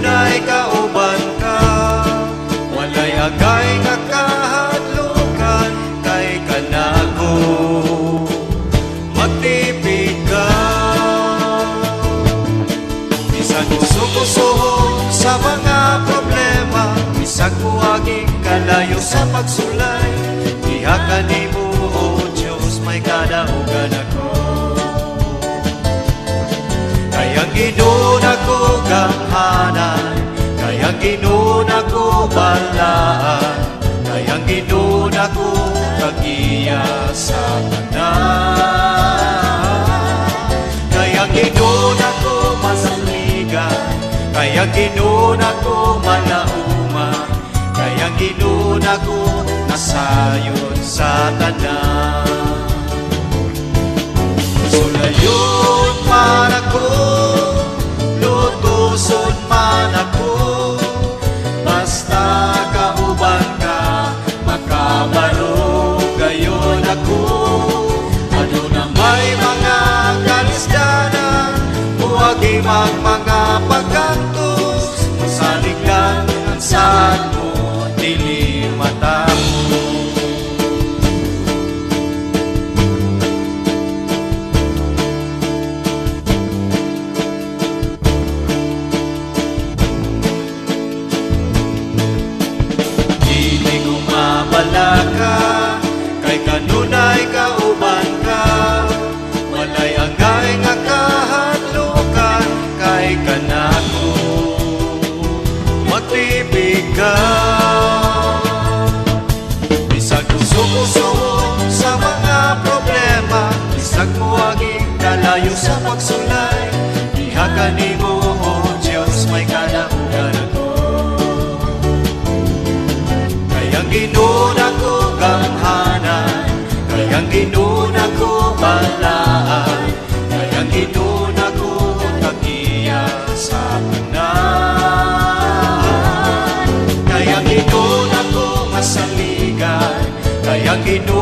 kanunay kauban ka, walay agay nga kahadlukan, kay kanako magtipid ka. Bisan kusuko-suhog sa mga problema, bisag muaging kalayo sa pagsulay, diha kanimo o Diyos may kadaugan ako. Kayang ginuon ako gamhanan, kayang ginuon ako balaan, kayang ginuon ako kagiya sa tanan. Kayang ginuon ako masaligan, kayang ginuon ako malauman, kayang ginuon ako nasayon sa tanan. Sulayon man ako, lutuson man ako, basta kauban ka, makabaro gayon ako. Ano na may mga kalisdanan, huwag mga pagkantos, masalig lang ang saan mo, dili matamo. Kay kanunay kauban ka, walay agay nga kahadlukan, kay kanako magtipid ka. Bisag kusuko-suko sa mga problema, bisag muaging kalayo sa pagsulay, diha kanimo o Diyos may kadaugan ako. Kayang ginuon ako gamhanan, kayang ginuon ako balaan, kayang ginuon ako kagiya sa tanan. Kayang ginuon ako masaligan, kayang ginuon